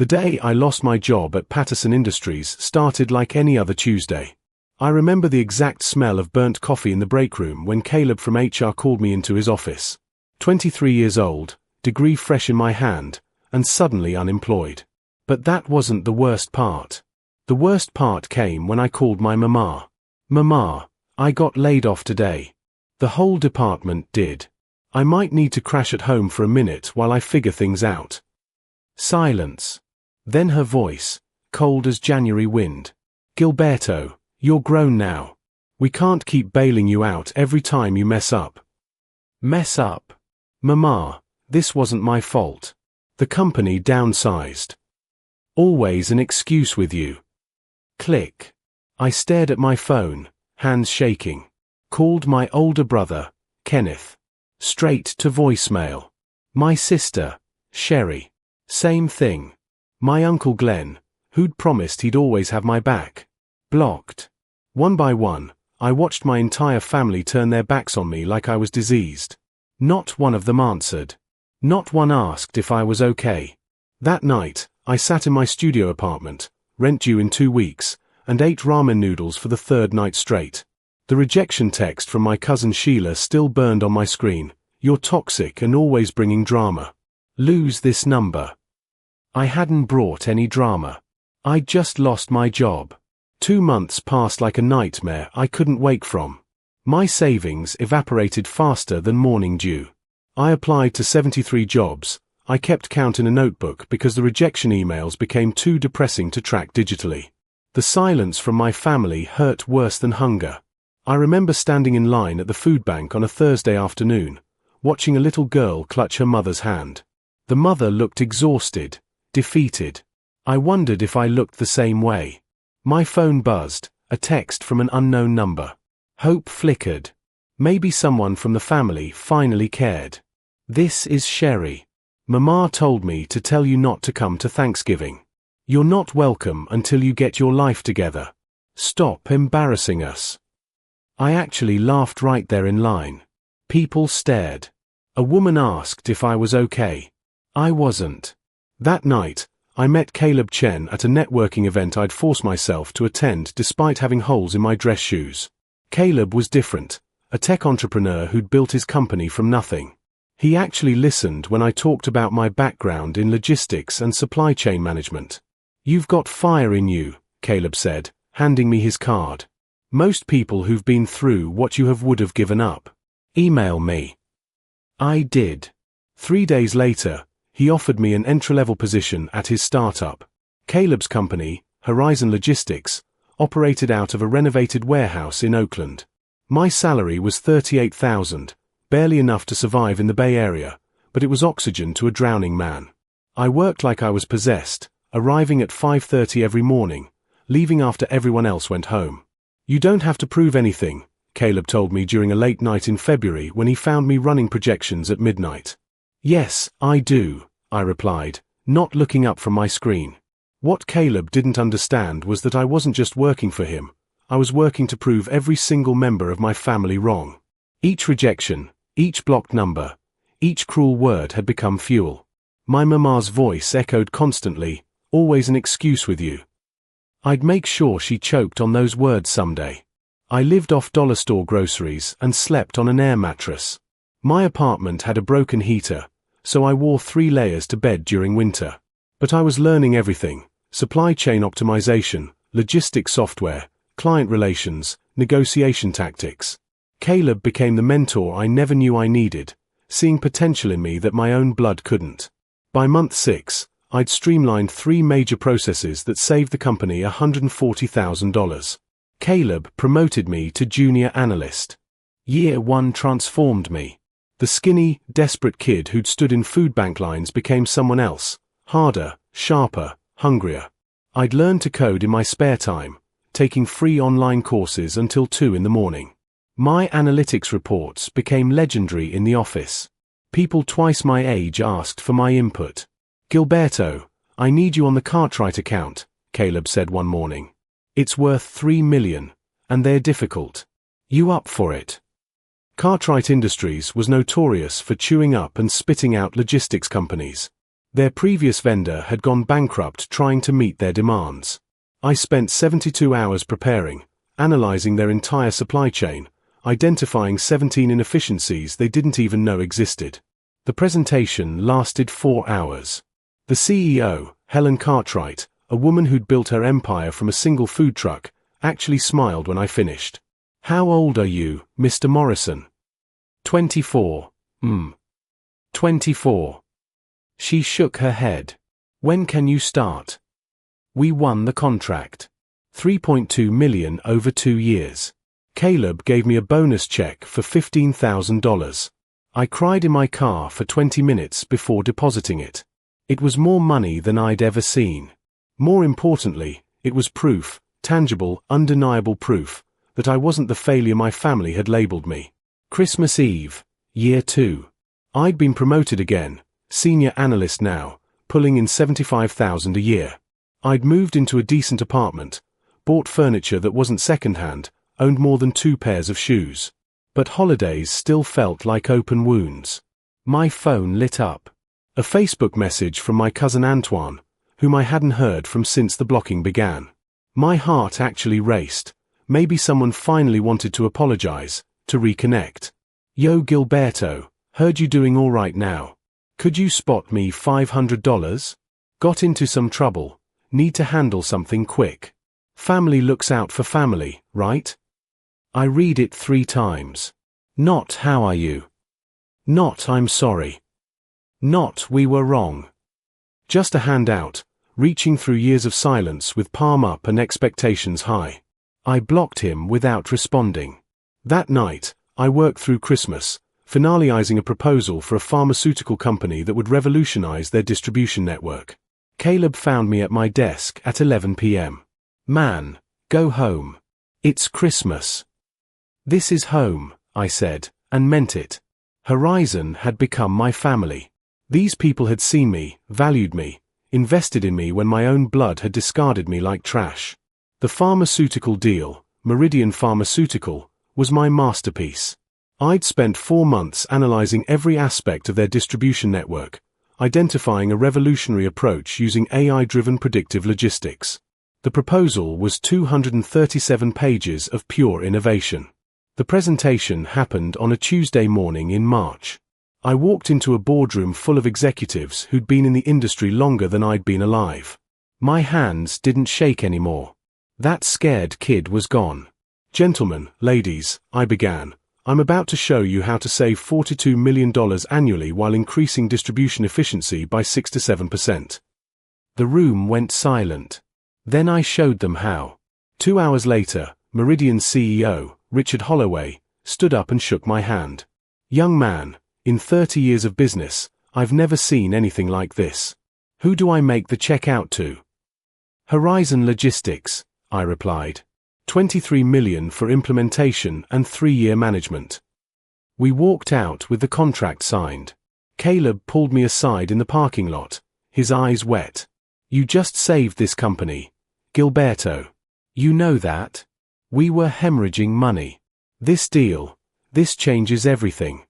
The day I lost my job at Patterson Industries started like any other Tuesday. I remember the exact smell of burnt coffee in the break room when Caleb from HR called me into his office. 23 years old, degree fresh in my hand, and suddenly unemployed. But that wasn't the worst part. The worst part came when I called my mama. "Mama, I got laid off today. The whole department did. I might need to crash at home for a minute while I figure things out." Silence. Then her voice, cold as January wind. "Gilberto, you're grown now. We can't keep bailing you out every time you mess up." Mess up? "Mama, this wasn't my fault. The company downsized." Always an excuse with you. Click. I stared at my phone, hands shaking. Called my older brother, Kenneth. Straight to voicemail. My sister, Sherry. Same thing. My uncle Glenn, who'd promised he'd always have my back. Blocked. One by one, I watched my entire family turn their backs on me like I was diseased. Not one of them answered. Not one asked if I was okay. That night, I sat in my studio apartment, rent due in 2 weeks, and ate ramen noodles for the third night straight. The rejection text from my cousin Sheila still burned on my screen. "You're toxic and always bringing drama. Lose this number." I hadn't brought any drama. I'd just lost my job. 2 months passed like a nightmare I couldn't wake from. My savings evaporated faster than morning dew. I applied to 73 jobs. I kept count in a notebook because the rejection emails became too depressing to track digitally. The silence from my family hurt worse than hunger. I remember standing in line at the food bank on a Thursday afternoon, watching a little girl clutch her mother's hand. The mother looked exhausted, defeated. I wondered if I looked the same way. My phone buzzed, a text from an unknown number. Hope flickered. Maybe someone from the family finally cared. "This is Sherry. Mama told me to tell you not to come to Thanksgiving. You're not welcome until you get your life together. Stop embarrassing us." I actually laughed right there in line. People stared. A woman asked if I was okay. I wasn't. That night, I met Caleb Chen at a networking event I'd forced myself to attend despite having holes in my dress shoes. Caleb was different, a tech entrepreneur who'd built his company from nothing. He actually listened when I talked about my background in logistics and supply chain management. "You've got fire in you," Caleb said, handing me his card. "Most people who've been through what you would have given up. Email me." I did. 3 days later, he offered me an entry-level position at his startup. Caleb's company, Horizon Logistics, operated out of a renovated warehouse in Oakland. My salary was $38,000, barely enough to survive in the Bay Area, but it was oxygen to a drowning man. I worked like I was possessed, arriving at 5:30 every morning, leaving after everyone else went home. "You don't have to prove anything," Caleb told me during a late night in February when he found me running projections at midnight. "Yes, I do," I replied, not looking up from my screen. What Caleb didn't understand was that I wasn't just working for him, I was working to prove every single member of my family wrong. Each rejection, each blocked number, each cruel word had become fuel. My mama's voice echoed constantly, "Always an excuse with you." I'd make sure she choked on those words someday. I lived off dollar store groceries and slept on an air mattress. My apartment had a broken heater, so I wore 3 layers to bed during winter. But I was learning everything: supply chain optimization, logistics software, client relations, negotiation tactics. Caleb became the mentor I never knew I needed, seeing potential in me that my own blood couldn't. By month 6, I'd streamlined 3 major processes that saved the company $140,000. Caleb promoted me to junior analyst. Year 1 transformed me. The skinny, desperate kid who'd stood in food bank lines became someone else, harder, sharper, hungrier. I'd learned to code in my spare time, taking free online courses until 2 in the morning. My analytics reports became legendary in the office. People twice my age asked for my input. "Gilberto, I need you on the Cartwright account," Caleb said one morning. "It's worth $3 million, and they're difficult. You up for it?" Cartwright Industries was notorious for chewing up and spitting out logistics companies. Their previous vendor had gone bankrupt trying to meet their demands. I spent 72 hours preparing, analyzing their entire supply chain, identifying 17 inefficiencies they didn't even know existed. The presentation lasted 4 hours. The CEO, Helen Cartwright, a woman who'd built her empire from a single food truck, actually smiled when I finished. "How old are you, Mr. Morrison?" 24. 24. She shook her head. "When can you start?" We won the contract. 3.2 million over 2 years. Caleb gave me a bonus check for $15,000. I cried in my car for 20 minutes before depositing it. It was more money than I'd ever seen. More importantly, it was proof, tangible, undeniable proof, that I wasn't the failure my family had labeled me. Christmas Eve, year 2. I'd been promoted again, senior analyst now, pulling in $75,000 a year. I'd moved into a decent apartment, bought furniture that wasn't second-hand, owned more than 2 pairs of shoes. But holidays still felt like open wounds. My phone lit up. A Facebook message from my cousin Antoine, whom I hadn't heard from since the blocking began. My heart actually raced. Maybe someone finally wanted to apologize, to reconnect. "Yo Gilberto, heard you doing all right now. Could you spot me $500? Got into some trouble. Need to handle something quick. Family looks out for family, right?" I read it 3 times. Not "how are you?" Not "I'm sorry." Not "we were wrong." Just a handout, reaching through years of silence with palm up and expectations high. I blocked him without responding. That night, I worked through Christmas, finalizing a proposal for a pharmaceutical company that would revolutionize their distribution network. Caleb found me at my desk at 11 p.m. "Man, go home. It's Christmas." "This is home," I said, and meant it. Horizon had become my family. These people had seen me, valued me, invested in me when my own blood had discarded me like trash. The pharmaceutical deal, Meridian Pharmaceutical, was my masterpiece. I'd spent 4 months analyzing every aspect of their distribution network, identifying a revolutionary approach using AI-driven predictive logistics. The proposal was 237 pages of pure innovation. The presentation happened on a Tuesday morning in March. I walked into a boardroom full of executives who'd been in the industry longer than I'd been alive. My hands didn't shake anymore. That scared kid was gone. "Gentlemen, ladies," I began, "I'm about to show you how to save $42 million annually while increasing distribution efficiency by 6 to 7%. The room went silent. Then I showed them how. 2 hours later, Meridian's CEO, Richard Holloway, stood up and shook my hand. "Young man, in 30 years of business, I've never seen anything like this. Who do I make the check out to?" "Horizon Logistics," I replied. $23 million for implementation and 3-year management. We walked out with the contract signed. Caleb pulled me aside in the parking lot, his eyes wet. "You just saved this company, Gilberto. You know that? We were hemorrhaging money. This deal, this changes everything."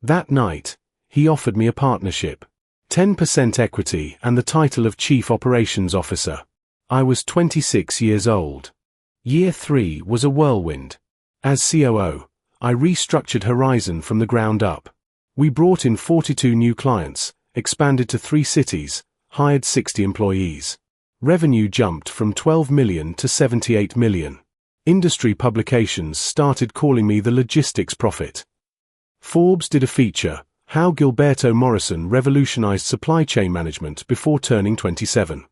That night, he offered me a partnership, 10% equity and the title of Chief Operations Officer. I was 26 years old. Year 3 was a whirlwind. As COO, I restructured Horizon from the ground up. We brought in 42 new clients, expanded to 3 cities, hired 60 employees. Revenue jumped from 12 million to 78 million. Industry publications started calling me the logistics prophet. Forbes did a feature, How Gilberto Morrison Revolutionized Supply Chain Management Before Turning 27.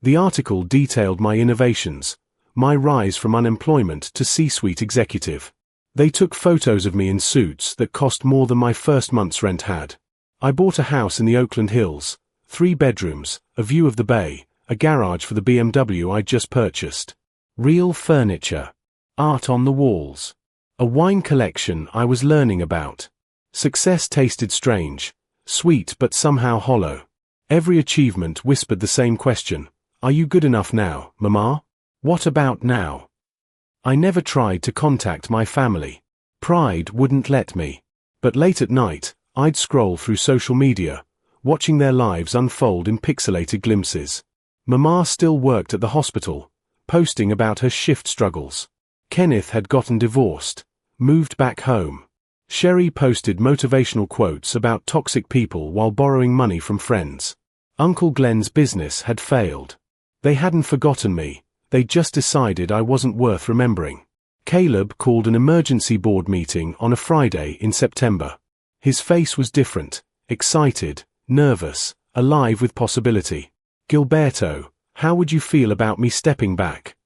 The article detailed my innovations, my rise from unemployment to C-suite executive. They took photos of me in suits that cost more than my first month's rent had. I bought a house in the Oakland Hills, 3 bedrooms, a view of the bay, a garage for the BMW I'd just purchased. Real furniture. Art on the walls. A wine collection I was learning about. Success tasted strange, sweet but somehow hollow. Every achievement whispered the same question. Are you good enough now, Mama? What about now? I never tried to contact my family. Pride wouldn't let me. But late at night, I'd scroll through social media, watching their lives unfold in pixelated glimpses. Mama still worked at the hospital, posting about her shift struggles. Kenneth had gotten divorced, moved back home. Sherry posted motivational quotes about toxic people while borrowing money from friends. Uncle Glenn's business had failed. They hadn't forgotten me, they just decided I wasn't worth remembering. Caleb called an emergency board meeting on a Friday in September. His face was different, excited, nervous, alive with possibility. "Gilberto, how would you feel about me stepping back?"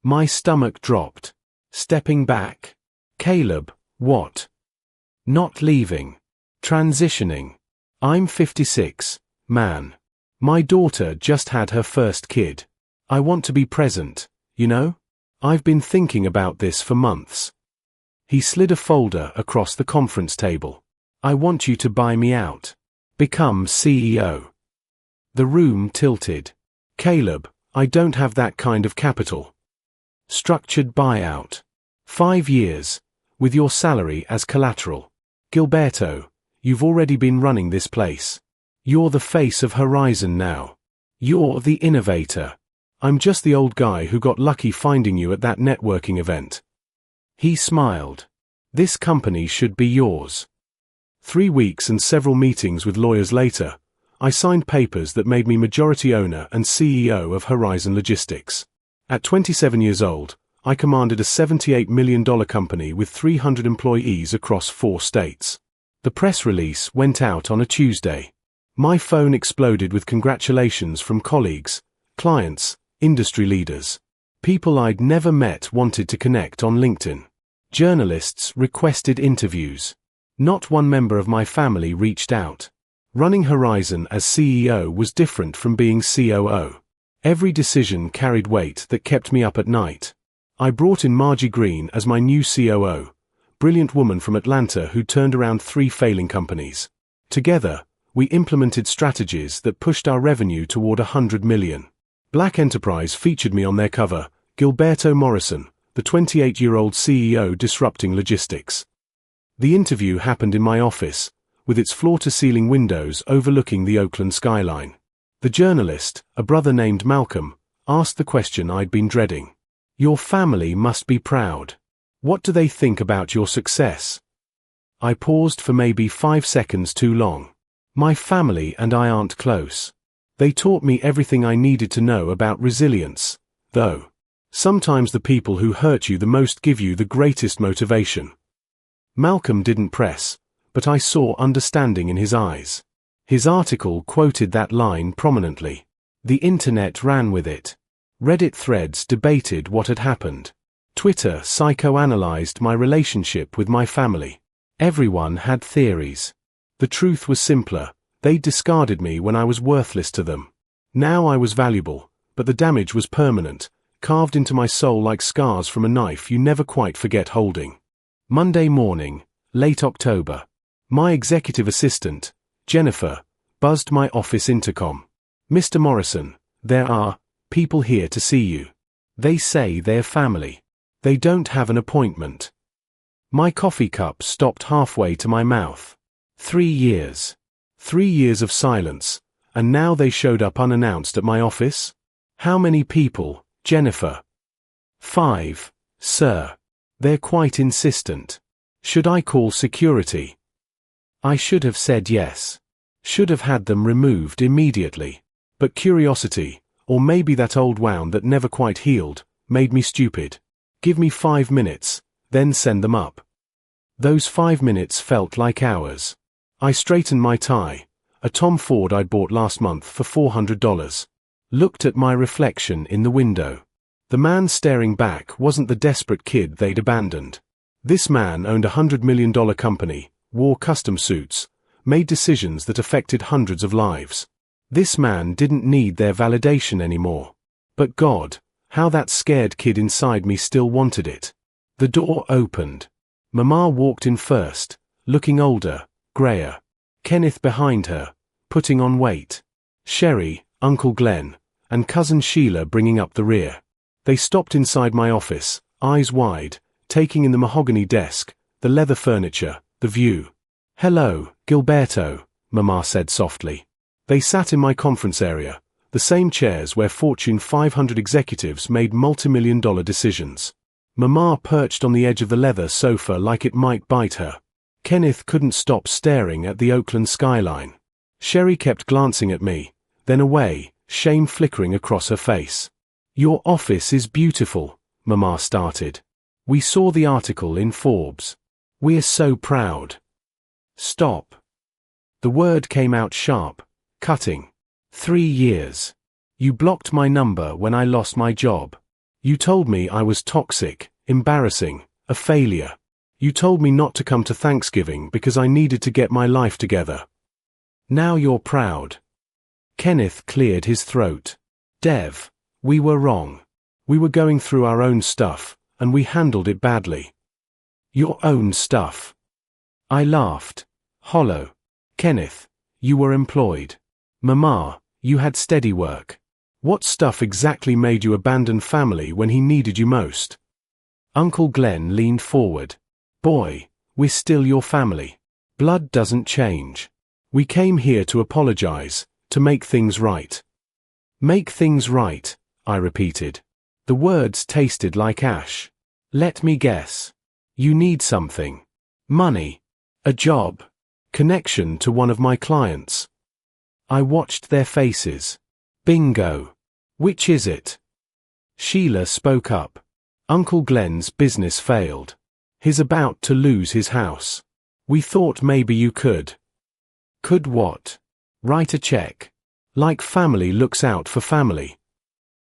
My stomach dropped. Stepping back? Caleb, what? Not leaving. Transitioning. I'm 56, man. My daughter just had her first kid. I want to be present, you know? I've been thinking about this for months. He slid a folder across the conference table. I want you to buy me out. Become CEO. The room tilted. Caleb, I don't have that kind of capital. Structured buyout. 5 years, with your salary as collateral. Gilberto, you've already been running this place. You're the face of Horizon now. You're the innovator. I'm just the old guy who got lucky finding you at that networking event. He smiled. This company should be yours. 3 weeks and several meetings with lawyers later, I signed papers that made me majority owner and CEO of Horizon Logistics. At 27 years old, I commanded a $78 million company with 300 employees across 4 states. The press release went out on a Tuesday. My phone exploded with congratulations from colleagues, clients, industry leaders. People I'd never met wanted to connect on LinkedIn. Journalists requested interviews. Not one member of my family reached out. Running Horizon as CEO was different from being COO. Every decision carried weight that kept me up at night. I brought in Margie Green as my new COO, brilliant woman from Atlanta who turned around 3 failing companies. Together, we implemented strategies that pushed our revenue toward $100 million. Black Enterprise featured me on their cover, Gilberto Morrison, the 28-year-old CEO disrupting logistics. The interview happened in my office, with its floor-to-ceiling windows overlooking the Oakland skyline. The journalist, a brother named Malcolm, asked the question I'd been dreading. Your family must be proud. What do they think about your success? I paused for maybe 5 seconds too long. My family and I aren't close. They taught me everything I needed to know about resilience, though. Sometimes the people who hurt you the most give you the greatest motivation. Malcolm didn't press, but I saw understanding in his eyes. His article quoted that line prominently. The internet ran with it. Reddit threads debated what had happened. Twitter psychoanalyzed my relationship with my family. Everyone had theories. The truth was simpler. They discarded me when I was worthless to them. Now I was valuable, but the damage was permanent, carved into my soul like scars from a knife you never quite forget holding. Monday morning, late October. My executive assistant, Jennifer, buzzed my office intercom. Mr. Morrison, there are people here to see you. They say they're family. They don't have an appointment. My coffee cup stopped halfway to my mouth. 3 years. 3 years of silence, and now they showed up unannounced at my office? How many people, Jennifer? 5, sir. They're quite insistent. Should I call security? I should have said yes. Should have had them removed immediately. But curiosity, or maybe that old wound that never quite healed, made me stupid. Give me 5 minutes, then send them up. Those 5 minutes felt like hours. I straightened my tie, a Tom Ford I'd bought last month for $400. Looked at my reflection in the window. The man staring back wasn't the desperate kid they'd abandoned. This man owned a $100 million company, wore custom suits, made decisions that affected hundreds of lives. This man didn't need their validation anymore. But God, how that scared kid inside me still wanted it. The door opened. Mama walked in first, looking older, grayer. Kenneth behind her, putting on weight. Sherry, Uncle Glenn, and Cousin Sheila bringing up the rear. They stopped inside my office, eyes wide, taking in the mahogany desk, the leather furniture, the view. Hello, Gilberto, Mama said softly. They sat in my conference area, the same chairs where Fortune 500 executives made multi-million-dollar decisions. Mama perched on the edge of the leather sofa like it might bite her. Kenneth couldn't stop staring at the Oakland skyline. Sherry kept glancing at me, then away, shame flickering across her face. "Your office is beautiful," Mama started. "We saw the article in Forbes. We're so proud." "Stop." The word came out sharp, cutting. 3 years. You blocked my number when I lost my job. You told me I was toxic, embarrassing, a failure. You told me not to come to Thanksgiving because I needed to get my life together. Now you're proud. Kenneth cleared his throat. "Dev, we were wrong. We were going through our own stuff, and we handled it badly." "Your own stuff?" I laughed. Hollow. "Kenneth, you were employed. Mama, you had steady work. What stuff exactly made you abandon family when he needed you most?" Uncle Glenn leaned forward. "Boy, we're still your family. Blood doesn't change. We came here to apologize, to make things right." "Make things right," I repeated. The words tasted like ash. "Let me guess. You need something. Money. A job. Connection to one of my clients." I watched their faces. "Bingo. Which is it?" Sheila spoke up. "Uncle Glenn's business failed. He's about to lose his house. We thought maybe you could." "Could what?" "Write a check. Like family looks out for family."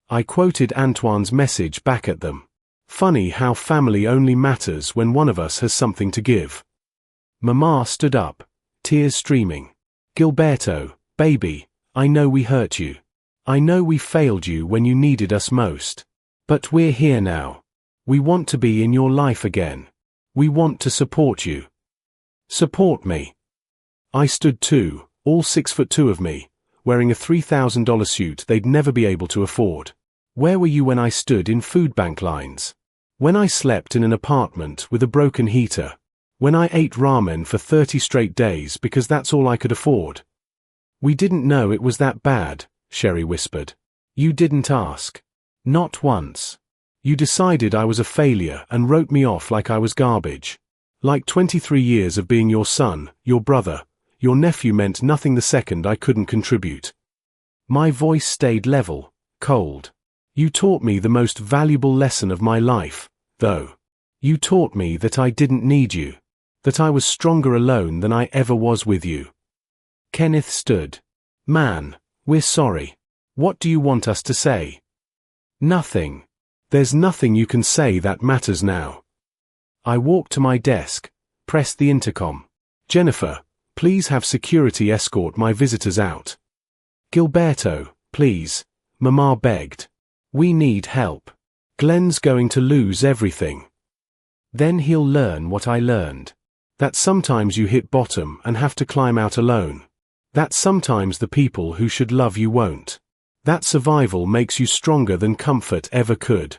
I quoted Antoine's message back at them. Funny how family only matters when one of us has something to give. Mama stood up, tears streaming. "Gilberto, baby, I know we hurt you. I know we failed you when you needed us most. But we're here now. We want to be in your life again. We want to support you." "Support me." I stood too, all 6'2" of me, wearing a $3,000 suit they'd never be able to afford. Where were you when I stood in food bank lines? When I slept in an apartment with a broken heater? When I ate ramen for 30 straight days because that's all I could afford? "We didn't know it was that bad," Sherry whispered. "You didn't ask. Not once. You decided I was a failure and wrote me off like I was garbage. Like 23 years of being your son, your brother, your nephew meant nothing the second I couldn't contribute." My voice stayed level, cold. "You taught me the most valuable lesson of my life, though. You taught me that I didn't need you. That I was stronger alone than I ever was with you." Kenneth stood. "Man, we're sorry. What do you want us to say?" "Nothing. There's nothing you can say that matters now." I walked to my desk, pressed the intercom. "Jennifer, please have security escort my visitors out." "Gilberto, please," Mama begged. "We need help. Glenn's going to lose everything." Then he'll learn what I learned. That sometimes you hit bottom and have to climb out alone. That sometimes the people who should love you won't. That survival makes you stronger than comfort ever could.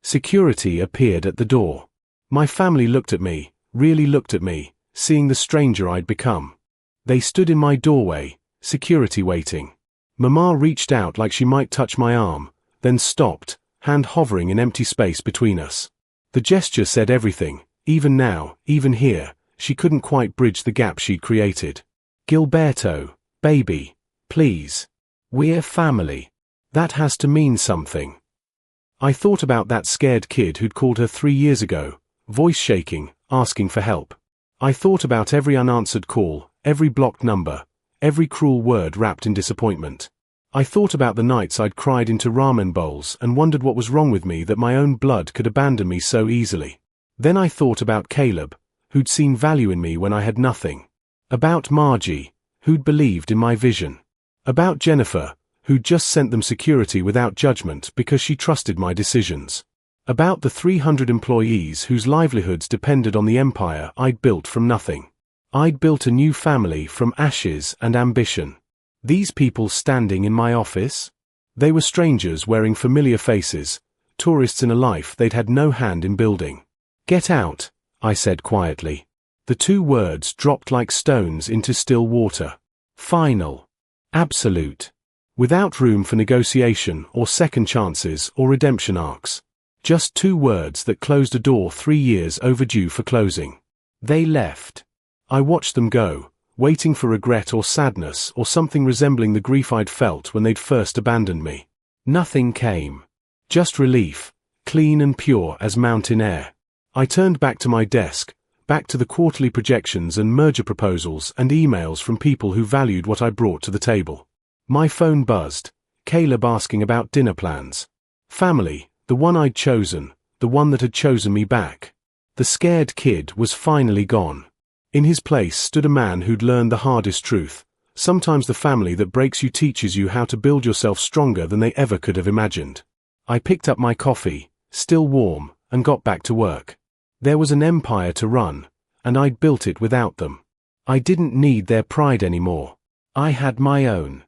Security appeared at the door. My family looked at me, really looked at me, seeing the stranger I'd become. They stood in my doorway, security waiting. Mama reached out like she might touch my arm, then stopped, hand hovering in empty space between us. The gesture said everything. Even now, even here, she couldn't quite bridge the gap she'd created. "Gilberto, baby, please. We're family. That has to mean something." I thought about that scared kid who'd called her 3 years ago, voice shaking, asking for help. I thought about every unanswered call, every blocked number, every cruel word wrapped in disappointment. I thought about the nights I'd cried into ramen bowls and wondered what was wrong with me that my own blood could abandon me so easily. Then I thought about Caleb, who'd seen value in me when I had nothing. About Margie, who'd believed in my vision. About Jennifer, who'd just sent them security without judgment because she trusted my decisions. About the 300 employees whose livelihoods depended on the empire I'd built from nothing. I'd built a new family from ashes and ambition. These people standing in my office? They were strangers wearing familiar faces, tourists in a life they'd had no hand in building. "Get out," I said quietly. The 2 words dropped like stones into still water. Final. Absolute. Without room for negotiation or second chances or redemption arcs. Just 2 words that closed a door 3 years overdue for closing. They left. I watched them go, waiting for regret or sadness or something resembling the grief I'd felt when they'd first abandoned me. Nothing came. Just relief, clean and pure as mountain air. I turned back to my desk, back to the quarterly projections and merger proposals and emails from people who valued what I brought to the table. My phone buzzed, Caleb asking about dinner plans. Family, the one I'd chosen, the one that had chosen me back. The scared kid was finally gone. In his place stood a man who'd learned the hardest truth. Sometimes the family that breaks you teaches you how to build yourself stronger than they ever could have imagined. I picked up my coffee, still warm, and got back to work. There was an empire to run, and I'd built it without them. I didn't need their pride anymore. I had my own.